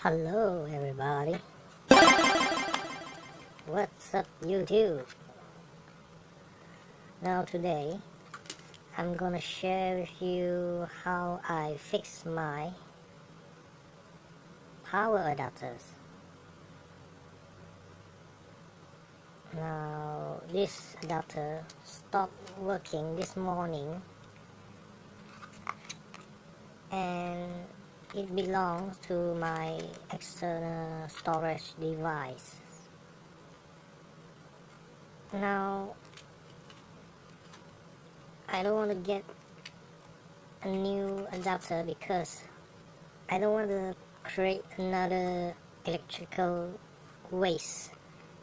Hello everybody, what's up YouTube? Now today I'm gonna share with you how I fix my power adapters. Now this adapter stopped working this morning and it belongs to my external storage device. Now I don't want to get a new adapter because I don't want to create another electrical waste.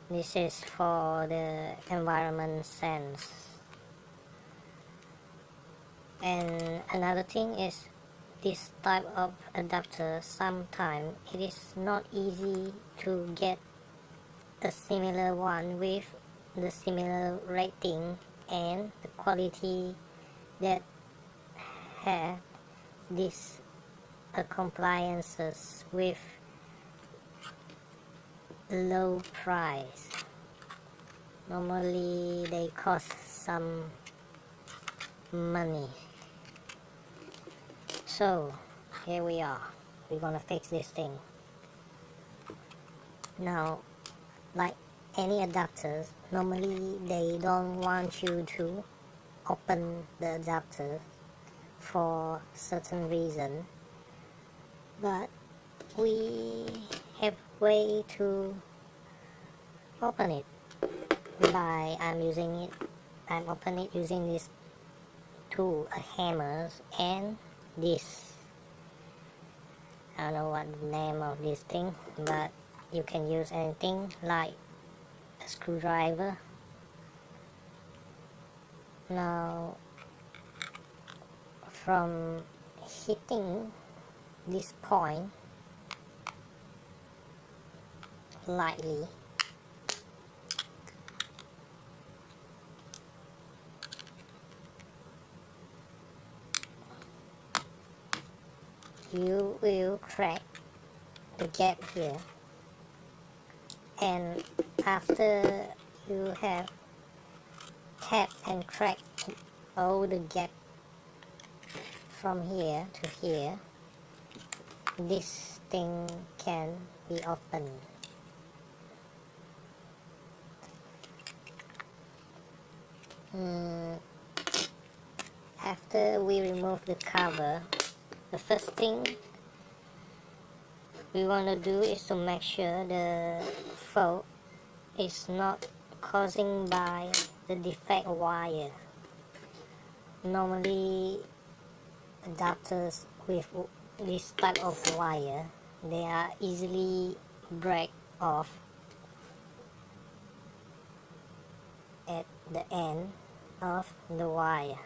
This is for the environment sense. And another thing is this type of adapter, sometimes it is not easy to get a similar one with the similar rating and the quality that have these compliances with low price. Normally they cost some money. So here we are, we're gonna fix this thing. Now, like any adapters, normally they don't want you to open the adapter for certain reason, but we have way to open it by I'm open it using this tool, a hammer, and this, I don't know what the name of this thing, but you can use anything like a screwdriver. Now from hitting this point lightly, you will crack the gap here, and after you have tapped and cracked all the gap from here to here, this thing can be opened. After we remove the cover, the first thing we want to do is to make sure the fault is not caused by the defect wire. Normally adapters with this type of wire, they are easily break off at the end of the wire.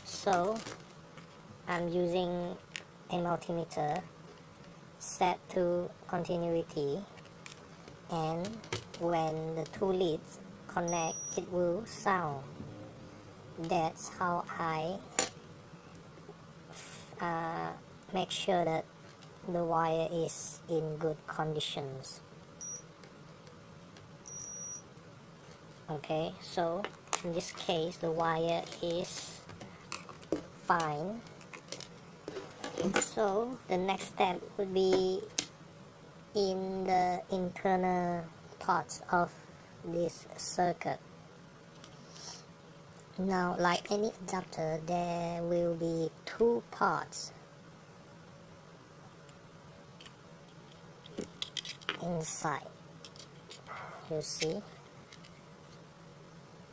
So I'm using a multimeter set to continuity, and when the two leads connect, it will sound. That's how I make sure that the wire is in good conditions. Okay, so in this case the wire is fine. So the next step would be in the internal parts of this circuit. Now, like any adapter, there will be two parts inside. You see,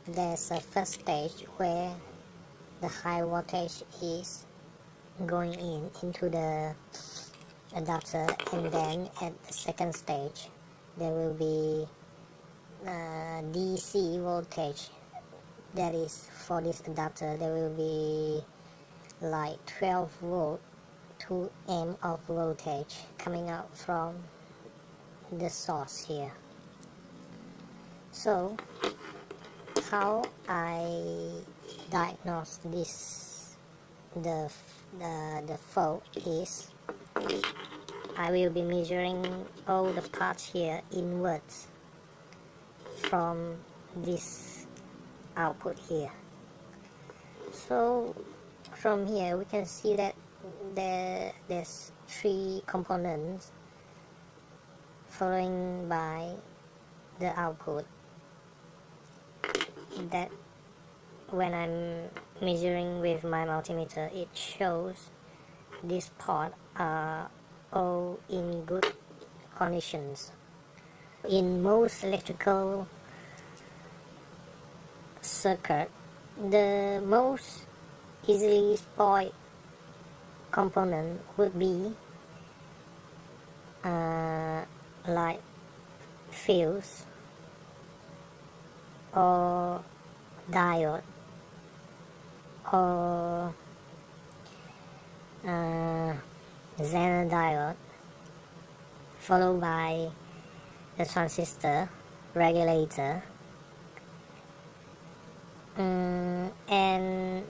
there's a first stage where the high voltage is going into the adapter, and then at the second stage there will be DC voltage. That is, for this adapter there will be like 12 volt 2 amp of voltage coming out from the source here. So how I diagnose this, the fault is I will be measuring all the parts here inwards from this output here. So from here we can see that there's 3 components following by the output, that when I'm measuring with my multimeter, it shows this part are all in good conditions. In most electrical circuit, the most easily spoiled component would be like fuse or diode or Zener diode, followed by the transistor regulator, and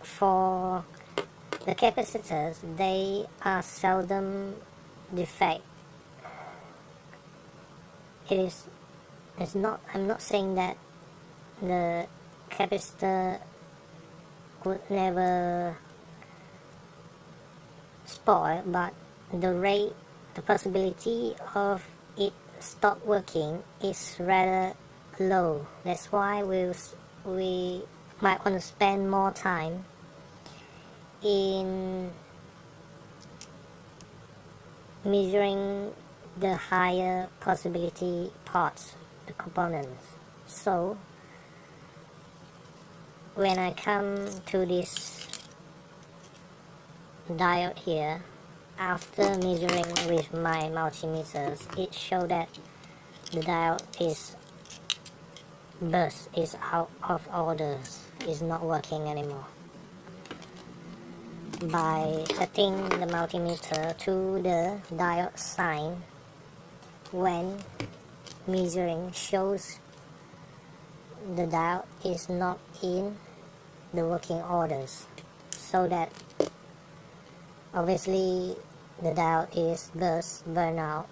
for the capacitors, they are seldom defect. It's not, I'm not saying that the capacitor would never spoil, but the possibility of it stop working is rather low. That's why we might want to spend more time in measuring the higher possibility parts, the components. So when I come to this diode here, after measuring with my multimeters, it showed that the diode is burst, is out of orders, is not working anymore. By setting the multimeter to the diode sign when measuring, shows the diode is not in the working orders, so that obviously the diode is burn out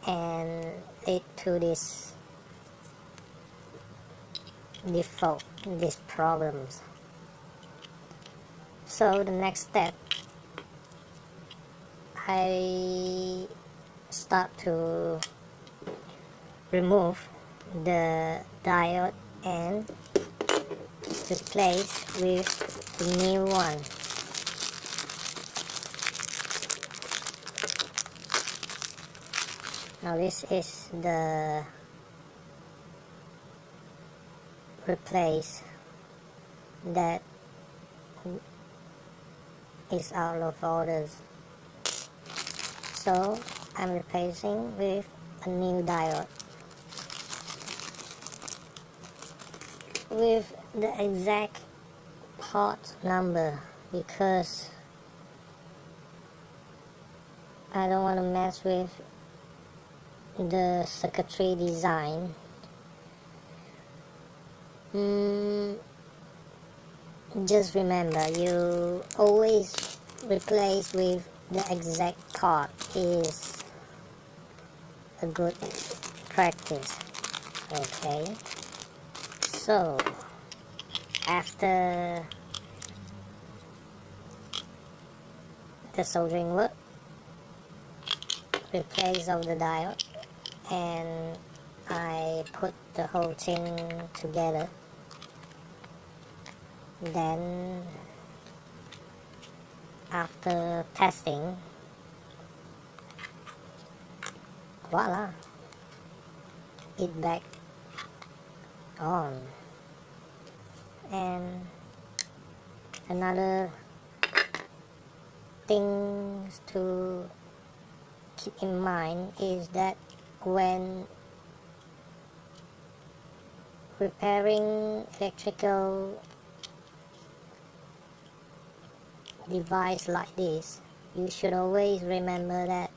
and lead to this default, these problems. So the next step, I start to remove the diode and replace with the new one. Now this is the replace that is out of orders. So I'm replacing with a new diode with the exact part number, because I don't want to mess with the circuitry design. Just remember, you always replace with the exact part is a good practice. Okay, so after the soldering work, replace of the diode, and I put the whole thing together. Then after testing, voila, it back on. And another thing to keep in mind is that when repairing electrical device like this, you should always remember that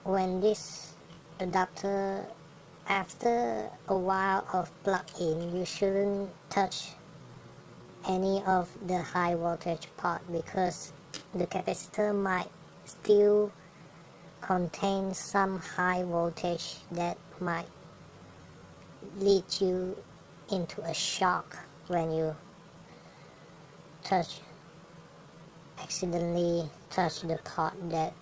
when this adapter, after a while of plug-in, you shouldn't touch any of the high voltage part, because the capacitor might still contains some high voltage that might lead you into a shock when you accidentally touch the pot that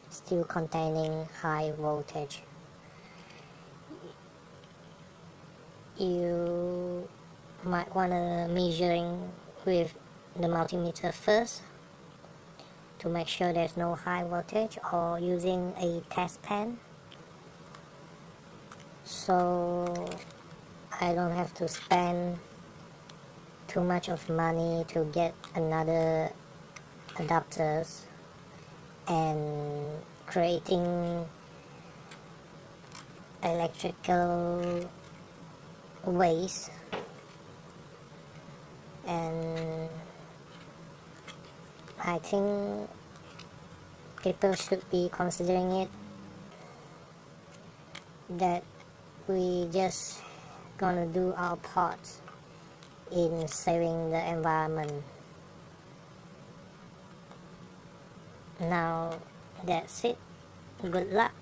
still containing high voltage. You might want to measuring with the multimeter first to make sure there's no high voltage, or using a test pan so I don't have to spend too much of money to get another adapters and creating electrical waste. And I think people should be considering it, that we just gonna do our part in saving the environment. Now that's it. Good luck.